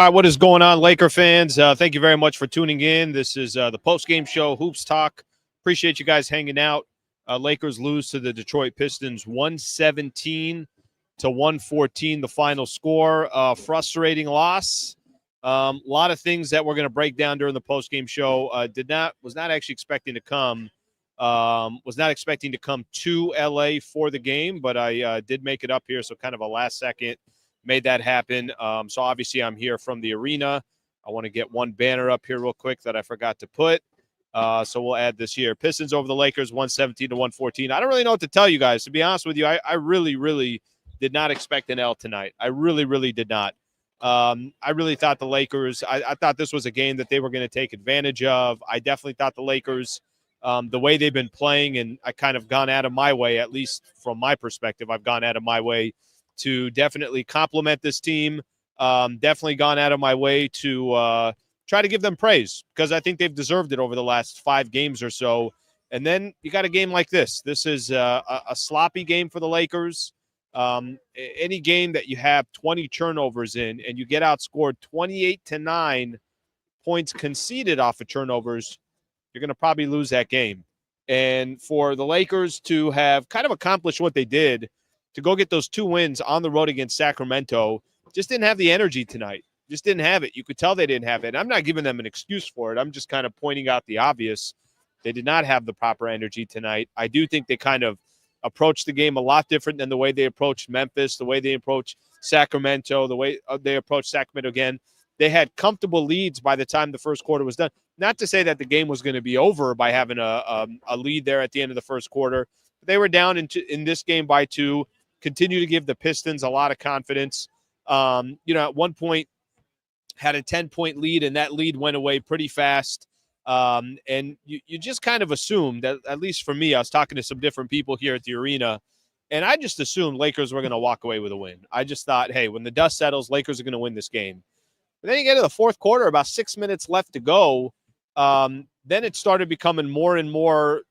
All right, what is going on, Laker fans? Thank you very much for tuning in. This is the post-game show, Hoops Talk. Appreciate you guys hanging out. Lakers lose to the Detroit Pistons 117 to 114, the final score. Frustrating loss. A lot of things that we're going to break down during the post-game show. Was not actually expecting to come. Was not expecting to come to LA for the game, but I did make it up here, so kind of a last second. Made that happen. So obviously I'm here from the arena. I want to get one banner up here real quick that I forgot to put. So we'll add this here. Pistons over the Lakers, 117 to 114. I don't really know what to tell you guys. To be honest with you, I really, really did not expect an L tonight. I really, really did not. I really thought the Lakers, I thought this was a game that they were going to take advantage of. I definitely thought the Lakers, the way they've been playing, and I kind of gone out of my way, at least from my perspective, I've gone out of my way to definitely compliment this team. Definitely gone out of my way to try to give them praise because I think they've deserved it over the last 5 games or so. And then you got a game like this. This is a sloppy game for the Lakers. Any game that you have 20 turnovers in and you get outscored 28-9 points conceded off of turnovers, you're going to probably lose that game. And for the Lakers to have kind of accomplished what they did, to go get those 2 wins on the road against Sacramento, just didn't have the energy tonight. Just didn't have it. You could tell they didn't have it. And I'm not giving them an excuse for it. I'm just kind of pointing out the obvious. They did not have the proper energy tonight. I do think they kind of approached the game a lot different than the way they approached Memphis, the way they approached Sacramento, the way they approached Sacramento again. They had comfortable leads by the time the first quarter was done. Not to say that the game was going to be over by having a lead there at the end of the first quarter. They were down in this game by 2. Continue to give the Pistons a lot of confidence. At one point had a 10-point lead, and that lead went away pretty fast. And you just kind of assumed that, at least for me, I was talking to some different people here at the arena, and I just assumed Lakers were going to walk away with a win. I just thought, hey, when the dust settles, Lakers are going to win this game. But then you get to the fourth quarter, about 6 minutes left to go. Then it started becoming more and more,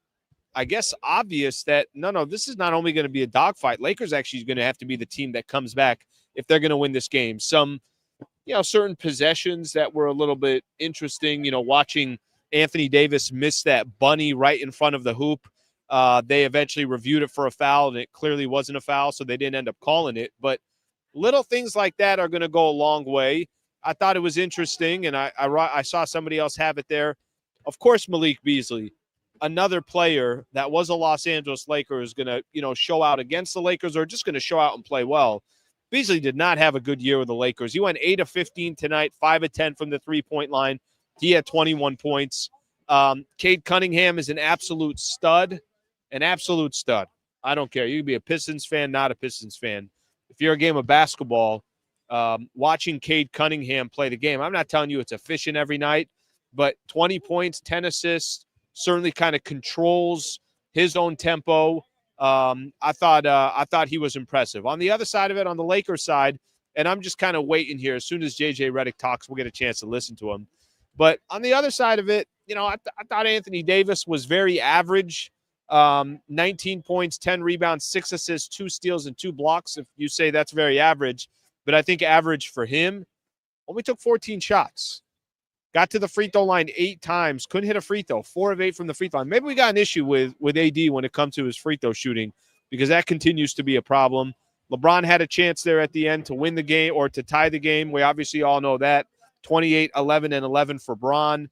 I guess, obvious that, no, this is not only going to be a dogfight. Lakers actually is going to have to be the team that comes back if they're going to win this game. Some, certain possessions that were a little bit interesting, watching Anthony Davis miss that bunny right in front of the hoop. They eventually reviewed it for a foul, and it clearly wasn't a foul, so they didn't end up calling it. But little things like that are going to go a long way. I thought it was interesting, and I saw somebody else have it there. Of course, Malik Beasley, another player that was a Los Angeles Laker, is going to, show out against the Lakers or just going to show out and play well. Beasley did not have a good year with the Lakers. He went 8 of 15 tonight, 5 of 10 from the three-point line. He had 21 points. Cade Cunningham is an absolute stud. An absolute stud. I don't care. You can be a Pistons fan, not a Pistons fan. If you're a game of basketball, watching Cade Cunningham play the game, I'm not telling you it's efficient every night, but 20 points, 10 assists, certainly kind of controls his own tempo. I thought he was impressive. On the other side of it, on the Lakers side, and I'm just kind of waiting here. As soon as JJ Redick talks, we'll get a chance to listen to him. But on the other side of it, I thought Anthony Davis was very average. 19 points, 10 rebounds, 6 assists, 2 steals, and 2 blocks. If you say that's very average, but I think average for him, only took 14 shots. Got to the free throw line 8 times. Couldn't hit a free throw. 4 of 8 from the free throw line. Maybe we got an issue with AD when it comes to his free throw shooting, because that continues to be a problem. LeBron had a chance there at the end to win the game or to tie the game. We obviously all know that. 28, 11, and 11 for Bron.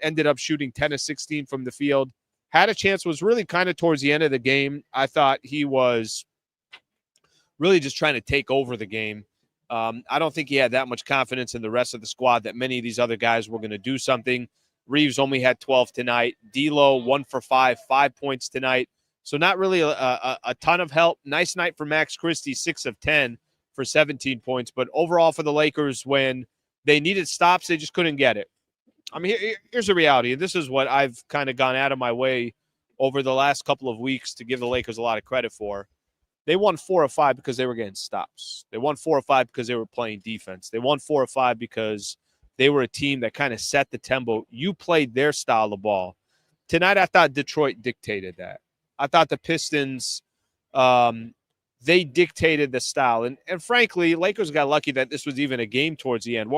Ended up shooting 10 of 16 from the field. Had a chance, was really kind of towards the end of the game. I thought he was really just trying to take over the game. I don't think he had that much confidence in the rest of the squad that many of these other guys were going to do something. Reeves only had 12 tonight. D'Lo, 1 for 5, 5 points tonight. So not really a ton of help. Nice night for Max Christie, 6 of 10 for 17 points. But overall for the Lakers, when they needed stops, they just couldn't get it. I mean, here's the reality. This is what I've kind of gone out of my way over the last couple of weeks to give the Lakers a lot of credit for. They won 4 of 5 because they were getting stops. They won 4 of 5 because they were playing defense. They won 4 of 5 because they were a team that kind of set the tempo. You played their style of ball. Tonight, I thought Detroit dictated that. I thought the Pistons they dictated the style. And frankly, Lakers got lucky that this was even a game towards the end.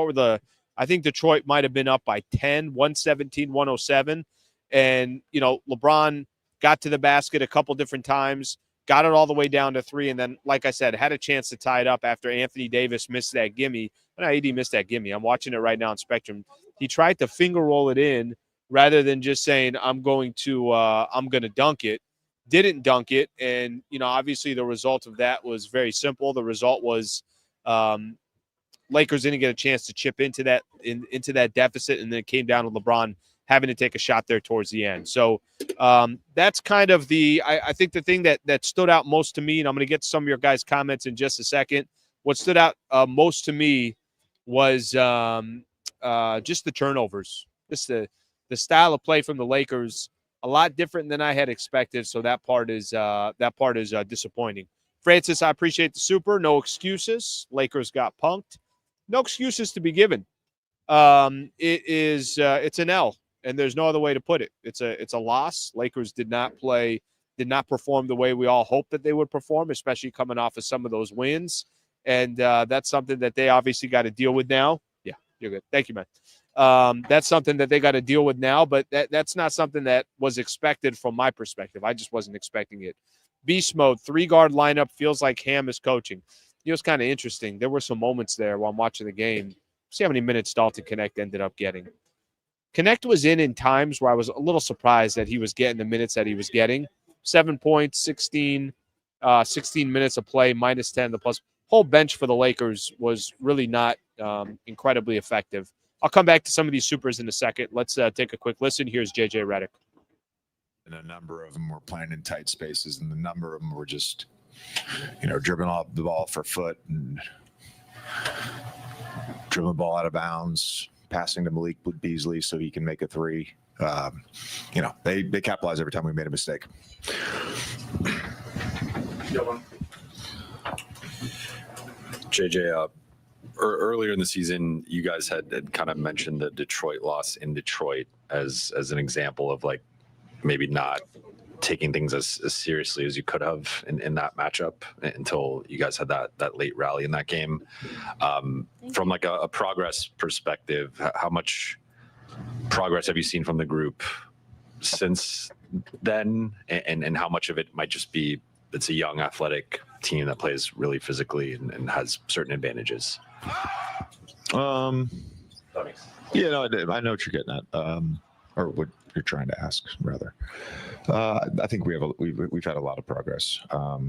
I think Detroit might have been up by 10, 117-107. And, LeBron got to the basket a couple different times, got it all the way down to 3. And then, like I said, had a chance to tie it up after Anthony Davis missed that gimme. No, AD missed that gimme. I'm watching it right now on Spectrum. He tried to finger roll it in rather than just saying, I'm going to dunk it. Didn't dunk it. And, obviously the result of that was very simple. The result was Lakers didn't get a chance to chip into that deficit, and then it came down to LeBron having to take a shot there towards the end. So that's kind of I think the thing that stood out most to me, and I'm going to get to some of your guys' comments in just a second. What stood out most to me was just the turnovers, just the style of play from the Lakers, a lot different than I had expected. So that part is disappointing. Francis, I appreciate the super. No excuses. Lakers got punked. No excuses to be given. It's an L, and there's no other way to put it. It's a loss. Lakers did not perform the way we all hoped that they would perform, especially coming off of some of those wins. And that's something that they obviously got to deal with now. Yeah, you're good. Thank you, man. That's something that they got to deal with now, but that's not something that was expected from my perspective. I just wasn't expecting it. Beast mode, 3-guard lineup feels like Ham is coaching. It's kind of interesting. There were some moments there while I'm watching the game. See how many minutes Dalton Connect ended up getting. Connect was in times where I was a little surprised that he was getting the minutes that he was getting. 7 points, 16 minutes of play, minus 10. The plus whole bench for the Lakers was really not incredibly effective. I'll come back to some of these supers in a second. Let's take a quick listen. Here's JJ Redick. And a number of them were playing in tight spaces, and the number of them were just, dribbling off the ball for foot and dribbling the ball out of bounds, passing to Malik Beasley so he can make a 3. They capitalized every time we made a mistake. JJ, earlier in the season, you guys had kind of mentioned the Detroit loss in Detroit as an example of maybe not taking things as seriously as you could have in that matchup until you guys had that late rally in that game. From a progress perspective, how much progress have you seen from the group since then, and how much of it might just be it's a young athletic team that plays really physically and has certain advantages? I know what you're getting at, or what you're trying to ask, rather. I think we've had a lot of progress. I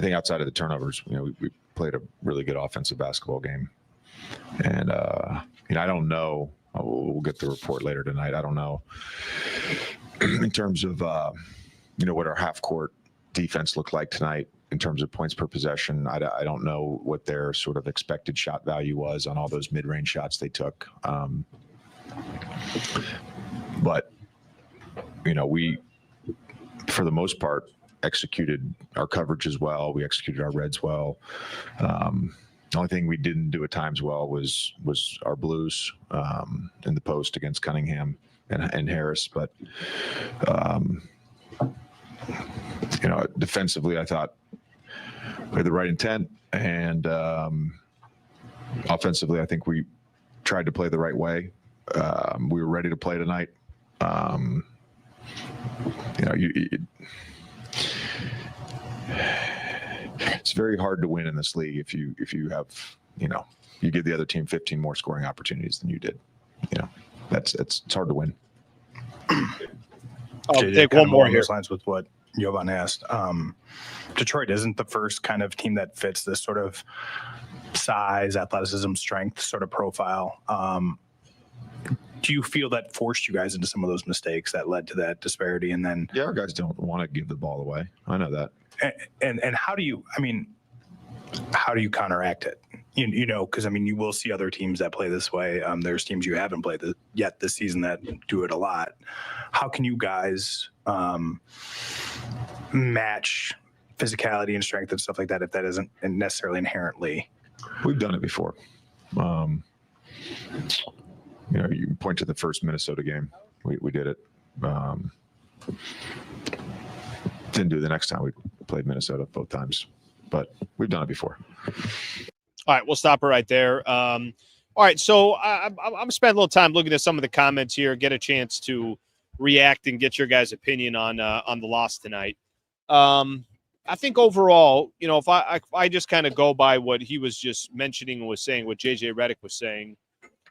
think outside of the turnovers, we played a really good offensive basketball game, and I don't know. We'll get the report later tonight. I don't know in terms of what our half court defense looked like tonight in terms of points per possession. I don't know what their sort of expected shot value was on all those mid-range shots they took. But we, for the most part, executed our coverage as well. We executed our reds well. The only thing we didn't do at times well was our blues in the post against Cunningham and Harris. But defensively, I thought we had the right intent, and offensively, I think we tried to play the right way. We were ready to play tonight. It's very hard to win in this league if you have you give the other team 15 more scoring opportunities than you did. It's hard to win. I'll take one more here. Lines with what Jovan asked. Detroit isn't the first kind of team that fits this sort of size, athleticism, strength sort of profile. Do you feel that forced you guys into some of those mistakes that led to that disparity? And then, our guys don't want to give the ball away. I know that. And how do you counteract it? Because you will see other teams that play this way. There's teams you haven't played yet this season that do it a lot. How can you guys match physicality and strength and stuff like that if that isn't necessarily inherently? We've done it before. You point to the first Minnesota game. We did it. Didn't do it the next time we played Minnesota both times, but we've done it before. All right, we'll stop her right there. All right, so I'm going to spend a little time looking at some of the comments here, get a chance to react and get your guys' opinion on the loss tonight. I think overall, you know, if I just kind of go by what he was just mentioning and was saying, what JJ Redick was saying,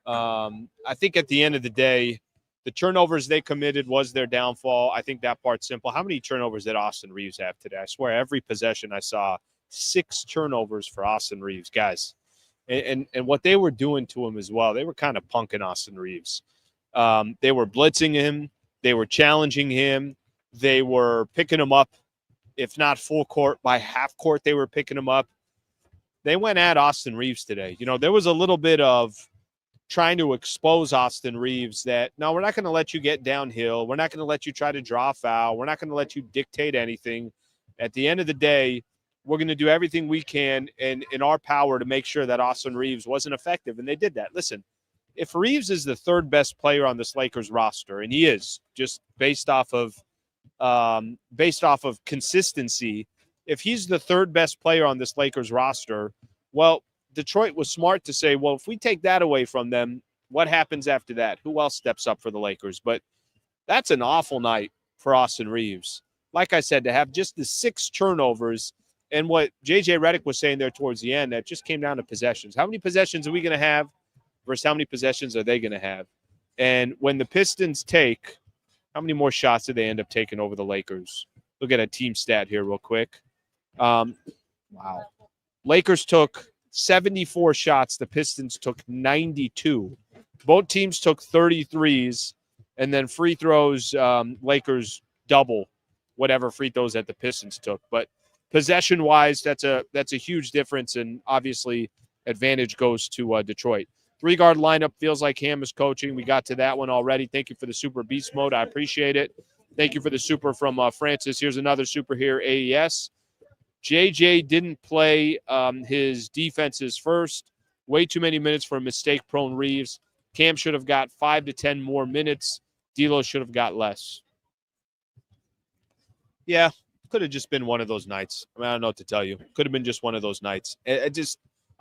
I think at the end of the day, the turnovers they committed was their downfall. I think that part's simple. How many turnovers did Austin Reeves have today? I swear every possession I saw, 6 turnovers for Austin Reeves, guys. And what they were doing to him as well, they were kind of punking Austin Reeves. They were blitzing him. They were challenging him. They were picking him up, if not full court, by half court, they were picking him up. They went at Austin Reeves today. You know, there was a little bit of trying to expose Austin Reeves that, no, we're not going to let you get downhill. We're not going to let you try to draw a foul. We're not going to let you dictate anything. At the end of the day, we're going to do everything we can in our power to make sure that Austin Reeves wasn't effective, and they did that. Listen, if Reeves is the 3rd best player on this Lakers roster, and he is, just based off of consistency, if he's the 3rd best player on this Lakers roster, well, Detroit was smart to say, well, if we take that away from them, what happens after that? Who else steps up for the Lakers? But that's an awful night for Austin Reeves. Like I said, to have just the 6 turnovers, and what JJ Redick was saying there towards the end, that just came down to possessions. How many possessions are we going to have versus how many possessions are they going to have? And when the Pistons take, how many more shots did they end up taking over the Lakers? Look at a team stat here real quick. Wow. Lakers took 74 shots. The Pistons took 92. Both teams took 33s, and then free throws, Lakers double whatever free throws that the Pistons took. But possession-wise, that's a huge difference, and obviously advantage goes to Detroit. 3-guard lineup feels like Ham is coaching. We got to that one already. Thank you for the super beast mode. I appreciate it. Thank you for the super from Francis. Here's another super here, AES. JJ didn't play his defenses first. Way too many minutes for a mistake-prone Reeves. Cam should have got 5 to 10 more minutes. D'Lo should have got less. Yeah, could have just been one of those nights. I mean, I don't know what to tell you. Could have been just one of those nights. I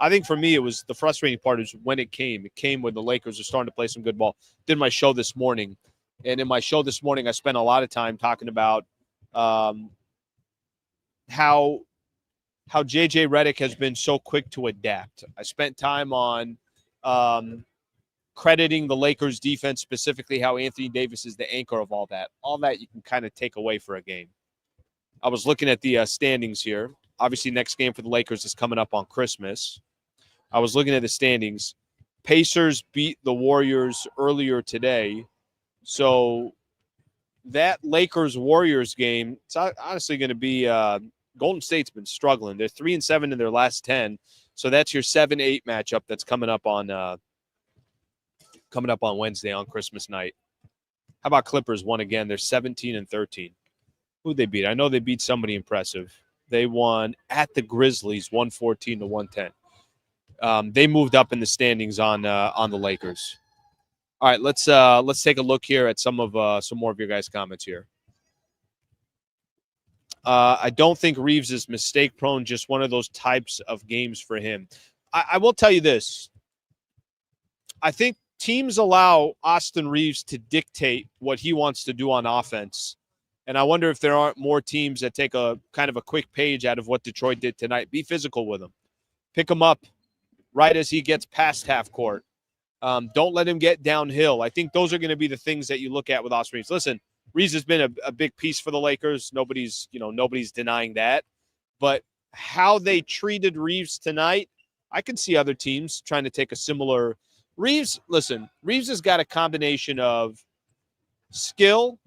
think for me, it was the frustrating part is when it came. It came when the Lakers are starting to play some good ball. Did my show this morning. And in my show this morning, I spent a lot of time talking about how JJ Redick has been so quick to adapt. I spent time on crediting the Lakers defense, specifically how Anthony Davis is the anchor of all that. All that you can kind of take away for a game. I was looking at the standings here. Obviously, next game for the Lakers is coming up on Christmas. I was looking at the standings. Pacers beat the Warriors earlier today. So that Lakers-Warriors game, it's honestly going to be Golden State's been struggling. They're 3-7 in their last 10. So that's your 7-8 matchup that's coming up on Wednesday on Christmas night. How about Clippers won again? They're 17-13. Who'd they beat? I know they beat somebody impressive. They won at the Grizzlies 114-110. They moved up in the standings on the Lakers. All right, let's take a look here at some more of your guys' comments here. I don't think Reeves is mistake prone, just one of those types of games for him. I will tell you this. I think teams allow Austin Reeves to dictate what he wants to do on offense. And I wonder if there aren't more teams that take a kind of a quick page out of what Detroit did tonight. Be physical with him. Pick him up right as he gets past half court. Don't let him get downhill. I think those are going to be the things that you look at with Austin Reeves. Listen, Reeves has been a big piece for the Lakers. Nobody's denying that. But how they treated Reeves tonight, I can see other teams trying to take a similar – Reeves has got a combination of skill,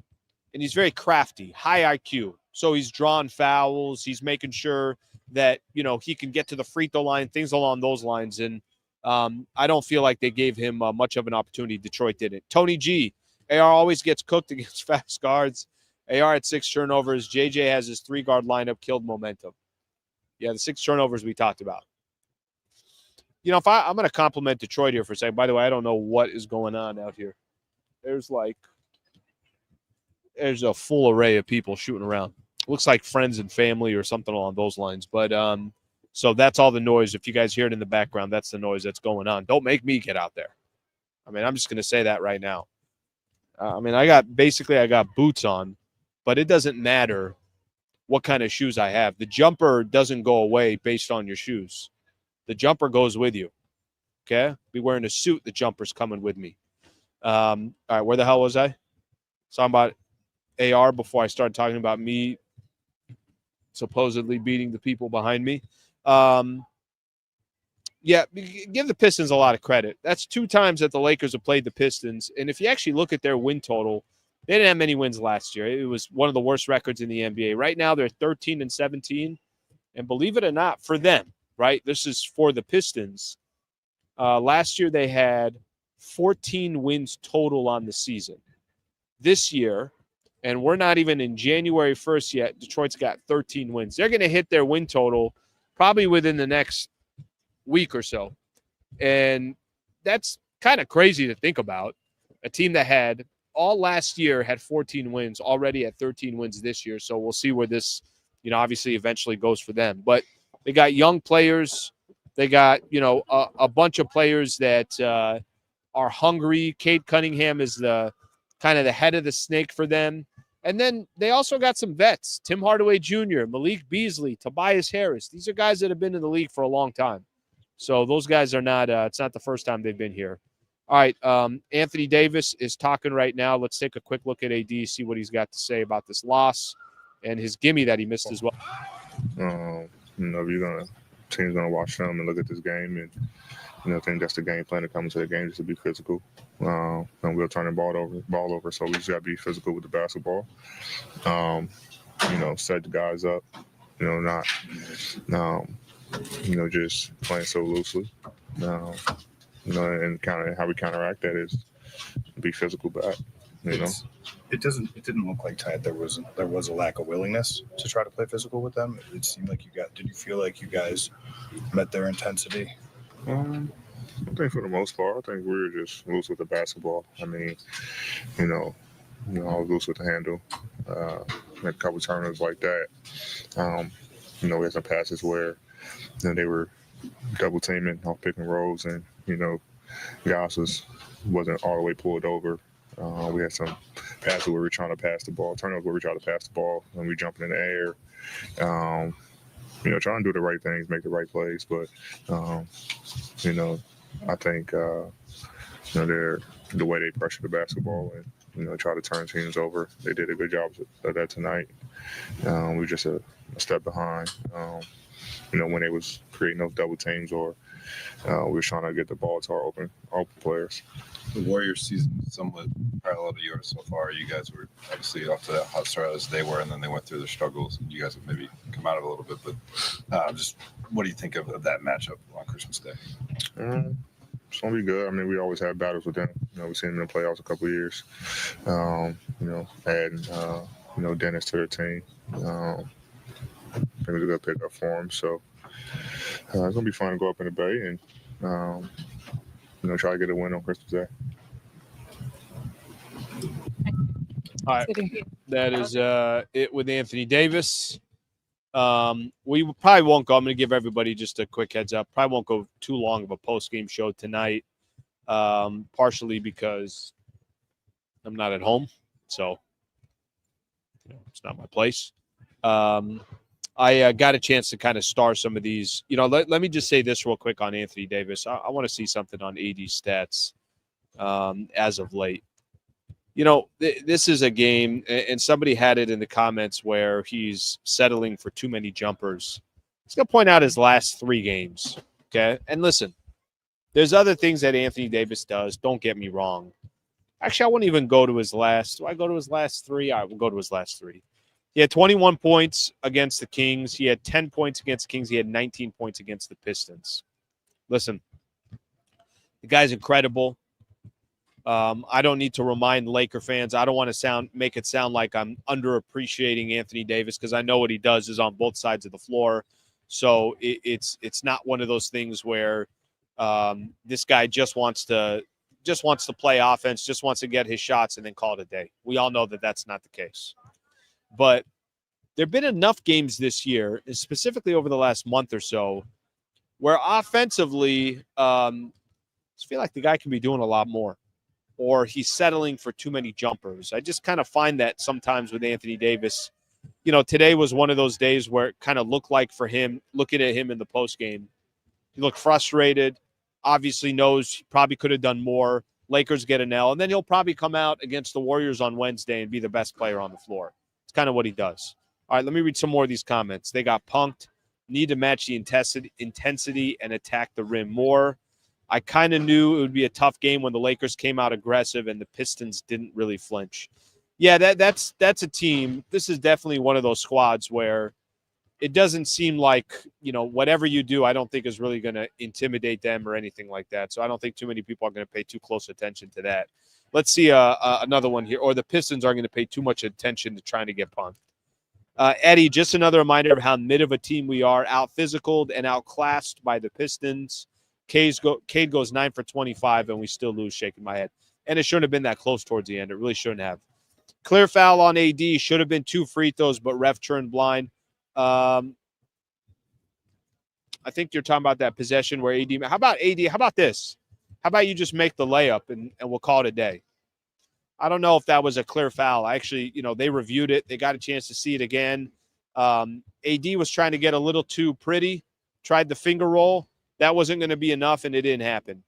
and he's very crafty, high IQ. So he's drawing fouls. He's making sure that, he can get to the free throw line, things along those lines. And I don't feel like they gave him much of an opportunity. Detroit didn't. Tony G, AR always gets cooked against fast guards. AR at 6 turnovers. JJ has his 3-guard lineup, killed momentum. Yeah, the 6 turnovers we talked about. If I'm going to compliment Detroit here for a second. By the way, I don't know what is going on out here. There's a full array of people shooting around. Looks like friends and family or something along those lines. But so that's all the noise. If you guys hear it in the background, that's the noise that's going on. Don't make me get out there. I mean, I'm just going to say that right now. I got boots on, but it doesn't matter what kind of shoes I have. The jumper doesn't go away based on your shoes. The jumper goes with you. Okay? Be wearing a suit. The jumper's coming with me. All right, where the hell was I? Talking about AR before I started talking about me supposedly beating the people behind me. Yeah, give the Pistons a lot of credit. That's 2 times that the Lakers have played the Pistons. And if you actually look at their win total, they didn't have many wins last year. It was one of the worst records in the NBA. Right now, they're 13-17. And believe it or not, for them, right, this is for the Pistons. Last year, they had 14 wins total on the season. This year, and we're not even in January 1st yet, Detroit's got 13 wins. They're going to hit their win total probably within the next week or so. And that's kind of crazy to think about. A team that had all last year had 14 wins, already at 13 wins this year. So we'll see where this, obviously eventually goes for them. But they got young players. They got, a bunch of players that are hungry. Cade Cunningham is the kind of the head of the snake for them. And then they also got some vets, Tim Hardaway Jr., Malik Beasley, Tobias Harris. These are guys that have been in the league for a long time. So those guys are not it's not the first time they've been here. All right, Anthony Davis is talking right now. Let's take a quick look at AD, see what he's got to say about this loss and his gimme that he missed as well. Team's gonna watch them and look at this game, and I think that's the game plan to come into the game, just to be physical. And we'll turn the ball over. So we just gotta be physical with the basketball. Set the guys up. Not just playing so loosely. And kind of how we counteract that is be physical back. It didn't look like tonight there was a lack of willingness to try to play physical with them. It seemed like did you feel like you guys met their intensity? I think for the most part, I think we were just loose with the basketball. I mean, I was loose with the handle. Had a couple turnovers like that. We had some passes where they were double teaming off pick and rolls, and Giannis wasn't all the way pulled over. We had some passes where we were trying to pass the ball, turnovers where we tried to pass the ball, and we jumping in the air. Trying to do the right things, make the right plays. But, I think, they're the way they pressure the basketball and, try to turn teams over. They did a good job of that tonight. We were just a step behind, when they was creating those double teams or we were trying to get the ball to our open players. The Warriors season is somewhat parallel to yours so far. You guys were obviously off to that hot start as they were, and then they went through their struggles. And you guys have maybe come out of it a little bit, but just what do you think of that matchup on Christmas Day? It's gonna be good. I mean, we always have battles with them. We've seen them in the playoffs a couple of years. Adding Dennis to their team. I think it was a good pickup for him. So it's gonna be fun to go up in the Bay and try to get a win on Christmas Day. All right, that is it with Anthony Davis. We probably won't go. I'm going to give everybody just a quick heads up. Probably won't go too long of a post-game show tonight, partially because I'm not at home, so it's not my place. I got a chance to kind of star some of these. Let me just say this real quick on Anthony Davis. I want to see something on AD stats as of late. This is a game, and somebody had it in the comments where he's settling for too many jumpers. He's going to point out his last 3 games, okay? And listen, there's other things that Anthony Davis does. Don't get me wrong. Actually, I wouldn't even go to his last. Do I go to his last 3? I will go to his last 3. He had 21 points against the Kings. He had 10 points against the Kings. He had 19 points against the Pistons. Listen, the guy's incredible. I don't need to remind Laker fans. I don't want to make it sound like I'm underappreciating Anthony Davis because I know what he does is on both sides of the floor. So it's not one of those things where this guy just wants to play offense, just wants to get his shots and then call it a day. We all know that that's not the case. But there have been enough games this year, specifically over the last month or so, where offensively, I feel like the guy can be doing a lot more, or he's settling for too many jumpers. I just kind of find that sometimes with Anthony Davis. Today was one of those days where it kind of looked like for him, looking at him in the postgame, he looked frustrated, obviously knows he probably could have done more. Lakers get an L, and then he'll probably come out against the Warriors on Wednesday and be the best player on the floor. It's kind of what he does. All right, let me read some more of these comments. They got punked, need to match the intensity and attack the rim more. I kind of knew it would be a tough game when the Lakers came out aggressive and the Pistons didn't really flinch. Yeah, that's a team. This is definitely one of those squads where it doesn't seem like, whatever you do, I don't think is really going to intimidate them or anything like that. So I don't think too many people are going to pay too close attention to that. Let's see another one here. Or the Pistons aren't going to pay too much attention to trying to get punked. Eddie, just another reminder of how mid of a team we are, out-physicaled and outclassed by the Pistons. Cade goes 9 for 25, and we still lose, shaking my head. And it shouldn't have been that close towards the end. It really shouldn't have. Clear foul on AD. Should have been 2 free throws, but ref turned blind. I think you're talking about that possession where AD. How about AD? How about this? How about you just make the layup and we'll call it a day? I don't know if that was a clear foul. Actually, they reviewed it. They got a chance to see it again. AD was trying to get a little too pretty, tried the finger roll. That wasn't going to be enough, and it didn't happen.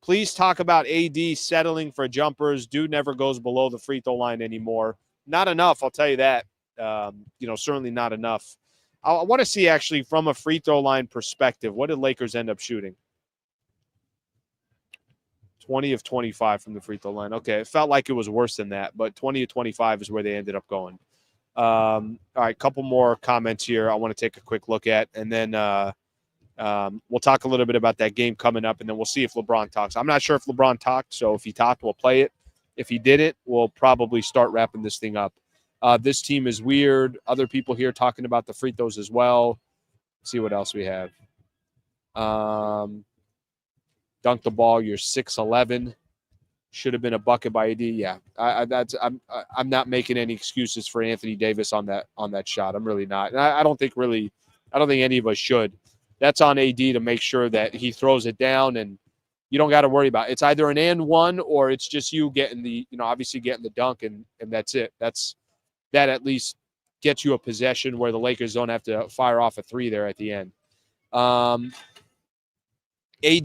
Please talk about AD settling for jumpers. Dude never goes below the free throw line anymore. Not enough, I'll tell you that. Certainly not enough. I want to see, actually, from a free throw line perspective, what did Lakers end up shooting? 20 of 25 from the free throw line. Okay, it felt like it was worse than that, but 20 of 25 is where they ended up going. All right, couple more comments here I want to take a quick look at, and then we'll talk a little bit about that game coming up, and then we'll see if LeBron talks. I'm not sure if LeBron talked, so if he talked, we'll play it. If he didn't, we'll probably start wrapping this thing up. This team is weird. Other people here talking about the free throws as well. Let's see what else we have. Dunk the ball. You're 6'11". Should have been a bucket by AD. Yeah, I'm not making any excuses for Anthony Davis on that shot. I'm really not. And I don't think any of us should. That's on AD to make sure that he throws it down, and you don't got to worry about it. It's either an and one or it's just you getting the, obviously getting the dunk, and that's it. That at least gets you a possession where the Lakers don't have to fire off a three there at the end. AD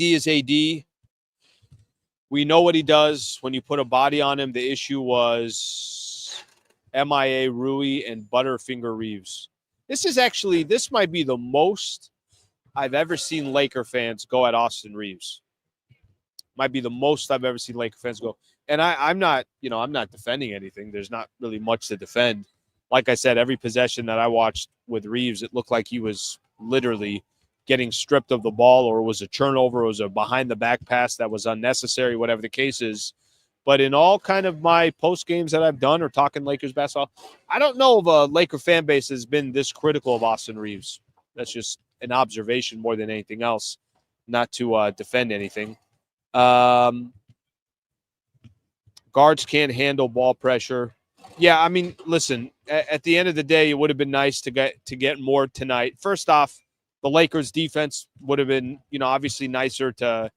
is AD. We know what he does when you put a body on him. The issue was MIA Rui and Butterfinger Reeves. This might be the most I've ever seen Laker fans go at Austin Reeves. Might be the most I've ever seen Laker fans go. And I'm not defending anything. There's not really much to defend. Like I said, every possession that I watched with Reeves, it looked like he was literally getting stripped of the ball, or it was a turnover, it was a behind-the-back pass that was unnecessary, whatever the case is. But in all kind of my post games that I've done or talking Lakers basketball, I don't know if a Laker fan base has been this critical of Austin Reeves. That's just an observation more than anything else, not to defend anything. Guards can't handle ball pressure. Yeah, I mean, listen, at the end of the day, it would have been nice to get more tonight. First off, the Lakers defense would have been, obviously nicer to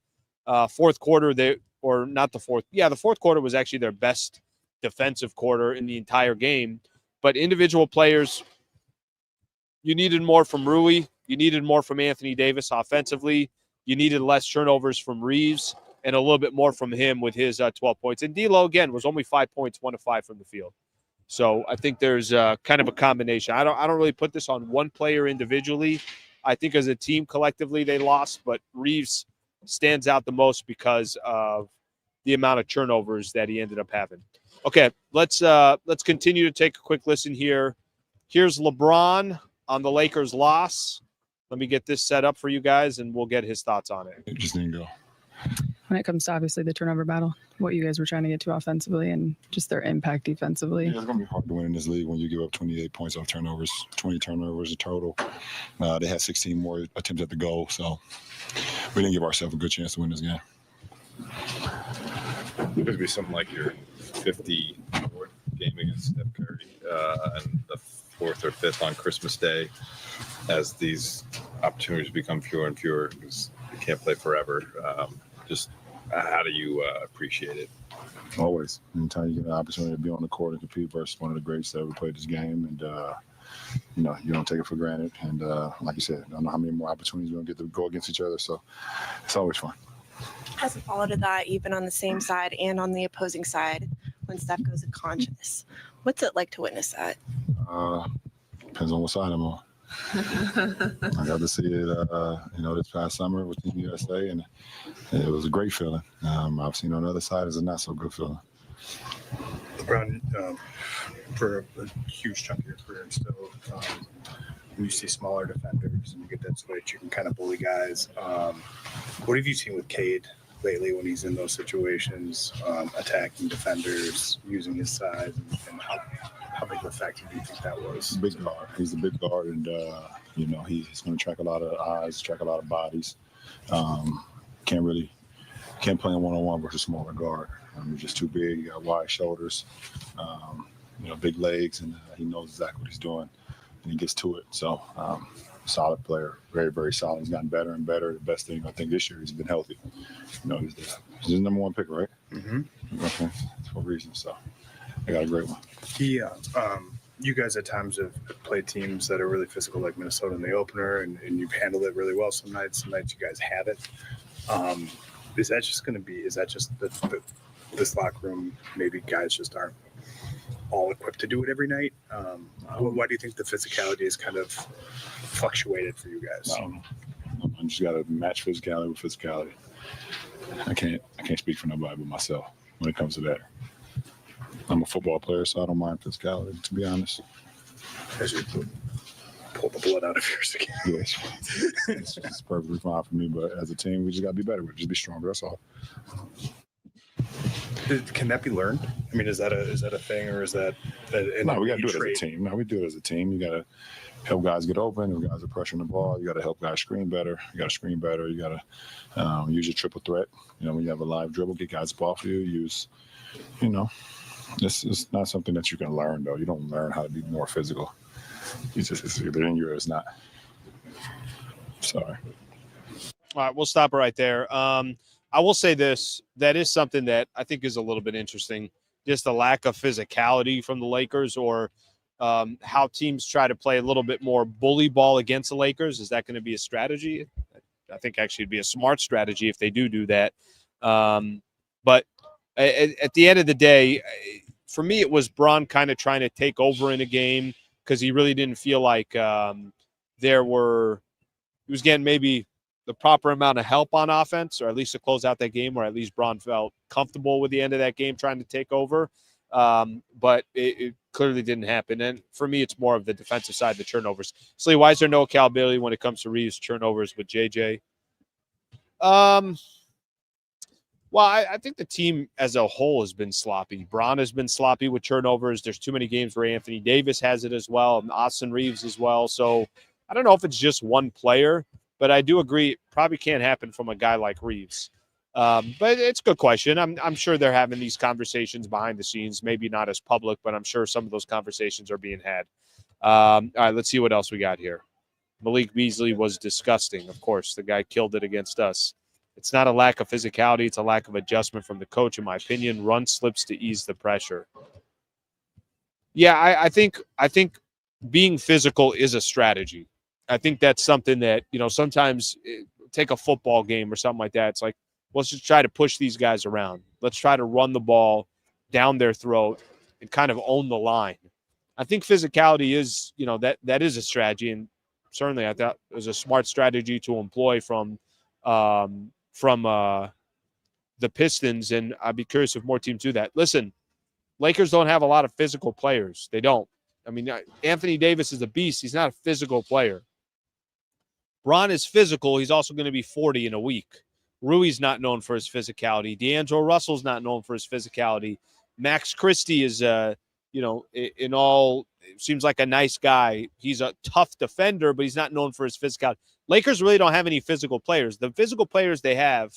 fourth quarter. The fourth quarter was actually their best defensive quarter in the entire game. But individual players, you needed more from Rui. You needed more from Anthony Davis offensively. You needed less turnovers from Reeves and a little bit more from him with his 12 points. And D'Lo, again, was only 5 points, 1 of 5 from the field. So I think there's kind of a combination. I don't really put this on one player individually. I think as a team collectively they lost, but Reeves stands out the most because of the amount of turnovers that he ended up having. Okay, let's continue to take a quick listen here. Here's LeBron on the Lakers' loss. Let me get this set up for you guys, and we'll get his thoughts on it. It just didn't go. When it comes to obviously the turnover battle, what you guys were trying to get to offensively and just their impact defensively. Yeah, it's going to be hard to win in this league when you give up 28 points off turnovers, 20 turnovers in total. They had 16 more attempts at the goal, so we didn't give ourselves a good chance to win this game. It would be something like your 54th game against Steph Curry, and the 4th or 5th on Christmas Day as these opportunities become fewer and fewer because you can't play forever. Just how do you appreciate it? Always. Anytime you get an opportunity to be on the court and compete versus one of the greats that ever played this game, and you don't take it for granted. And like you said, I don't know how many more opportunities we're gonna get to go against each other. So it's always fun. As a follow to that, you've been on the same side and on the opposing side when Steph goes unconscious. What's it like to witness that? Depends on what side I'm on. I got to see it, this past summer with Team USA, and it was a great feeling. I've seen on the other side is a not so good feeling. LeBron, for a huge chunk of your career, and still, when you see smaller defenders and you get that switch, you can kind of bully guys. What have you seen with Cade lately when he's in those situations, attacking defenders, using his size, and how big of a factor do you think that was? Big guard. He's a big guard, and he's going to track a lot of eyes, track a lot of bodies. Can't play him one-on-one versus a smaller guard. He's just too big. He got wide shoulders, big legs, and he knows exactly what he's doing, and he gets to it. So, solid player, very, very solid. He's gotten better and better. The best thing I think this year, he's been healthy. He's the number one pick, right? Mm-hmm. Okay, for a reason. So, I got a great one. You guys at times have played teams that are really physical, like Minnesota in the opener, and you've handled it really well. Some nights you guys haven't. Is that just this locker room? Maybe guys just aren't all equipped to do it every night. Why do you think the physicality is kind of fluctuated for you guys? I don't know. I just got to match physicality with physicality. I can't speak for nobody but myself when it comes to that. I'm a football player, so I don't mind physicality, to be honest. As you pull the blood out of yours again. Yeah, it's perfectly fine for me, but as a team, we just got to be better. We just be stronger. That's all. Can that be learned? I mean, is that a thing, or is that? No, we got to do it as a team. No, we do it as a team. You got to help guys get open. If guys are pressuring the ball, you got to help guys screen better. You got to screen better. You got to use your triple threat. When you have a live dribble, get guys the ball for you. Use, it's not something that you can learn, though. You don't learn how to be more physical. It's either in you or it's not. Sorry. All right, we'll stop it right there. I will say this. That is something that I think is a little bit interesting. Just the lack of physicality from the Lakers, or how teams try to play a little bit more bully ball against the Lakers. Is that going to be a strategy? I think actually it'd be a smart strategy if they do that. But at the end of the day, for me, it was Bron kind of trying to take over in a game because he really didn't feel like he was getting maybe the proper amount of help on offense, or at least to close out that game, or at least Bron felt comfortable with the end of that game trying to take over. But it clearly didn't happen. And for me, it's more of the defensive side, the turnovers. Slee, why is there no accountability when it comes to Reeves' turnovers with JJ? Well, I think the team as a whole has been sloppy. Bron has been sloppy with turnovers. There's too many games where Anthony Davis has it as well, and Austin Reeves as well. So I don't know if it's just one player, but I do agree it probably can't happen from a guy like Reeves. But it's a good question. I'm sure they're having these conversations behind the scenes, maybe not as public, but I'm sure some of those conversations are being had. All right, let's see what else we got here. Malik Beasley was disgusting. Of course, the guy killed it against us. It's not a lack of physicality. It's a lack of adjustment from the coach, in my opinion. Run slips to ease the pressure. Yeah, I think being physical is a strategy. I think that's something that, sometimes take a football game or something like that. It's like, let's just try to push these guys around. Let's try to run the ball down their throat and kind of own the line. I think physicality is, that is a strategy. And certainly I thought it was a smart strategy to employ from the Pistons, and I'd be curious if more teams do that. Listen, Lakers don't have a lot of physical players. They don't. I mean, Anthony Davis is a beast. He's not a physical player. Bron is physical. He's also going to be 40 in a week. Rui's not known for his physicality. D'Angelo Russell's not known for his physicality. Max Christie is, in all, seems like a nice guy. He's a tough defender, but he's not known for his physicality. Lakers really don't have any physical players. The physical players they have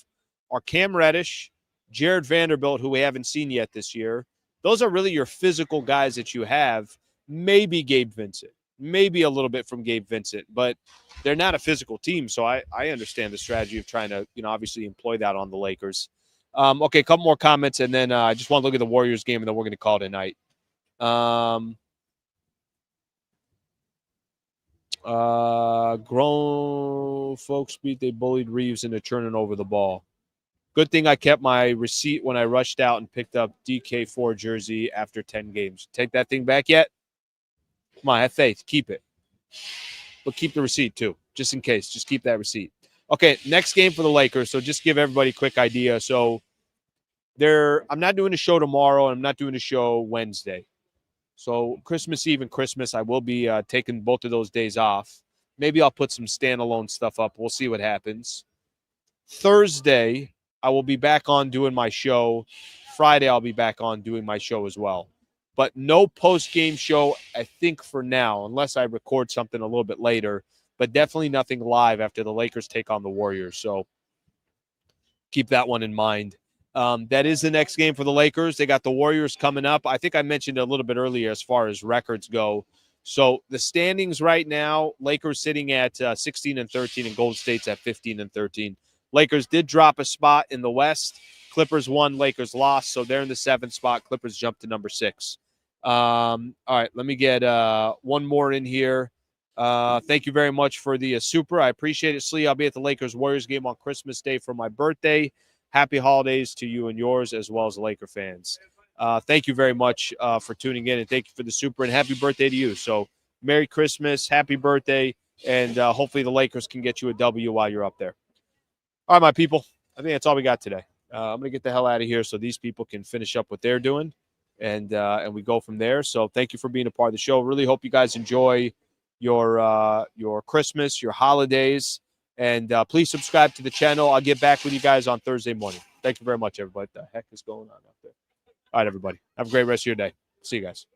are Cam Reddish, Jared Vanderbilt, who we haven't seen yet this year. Those are really your physical guys that you have. maybe Gabe Vincent, maybe a little bit from Gabe Vincent, but they're not a physical team. So I understand the strategy of trying to, obviously employ that on the Lakers. Okay, a couple more comments, and then I just want to look at the Warriors game, and then we're going to call it a night. Grown folks beat, they bullied Reeves into turning over the ball. Good thing I kept my receipt when I rushed out and picked up DK4 jersey after 10 games. Take that thing back yet? Come on, have faith. Keep it. But keep the receipt too, just in case. Just keep that receipt. Okay, next game for the Lakers. So just give everybody a quick idea. So I'm not doing a show tomorrow, and I'm not doing a show Wednesday. So Christmas Eve and Christmas, I will be taking both of those days off. Maybe I'll put some standalone stuff up. We'll see what happens. Thursday, I will be back on doing my show. Friday, I'll be back on doing my show as well. But no post-game show, I think, for now, unless I record something a little bit later. But definitely nothing live after the Lakers take on the Warriors. So keep that one in mind. That is the next game for the Lakers. They got the Warriors coming up. I think I mentioned a little bit earlier as far as records go. So the standings right now, Lakers sitting at 16-13 and Golden State's at 15-13. Lakers did drop a spot in the West. Clippers won, Lakers lost. So they're in the 7th spot. Clippers jumped to number 6. All right, let me get one more in here. Thank you very much for the super. I appreciate it, Slee. I'll be at the Lakers-Warriors game on Christmas Day for my birthday. Happy holidays to you and yours, as well as the Laker fans. Thank you very much for tuning in, and thank you for the super, and happy birthday to you. So Merry Christmas, happy birthday, and hopefully the Lakers can get you a W while you're up there. All right, my people, I think that's all we got today. I'm going to get the hell out of here so these people can finish up what they're doing, and we go from there. So thank you for being a part of the show. Really hope you guys enjoy your Christmas, your holidays. And please subscribe to the channel. I'll get back with you guys on Thursday morning. Thank you very much, everybody. What the heck is going on out there? All right, everybody. Have a great rest of your day. See you guys.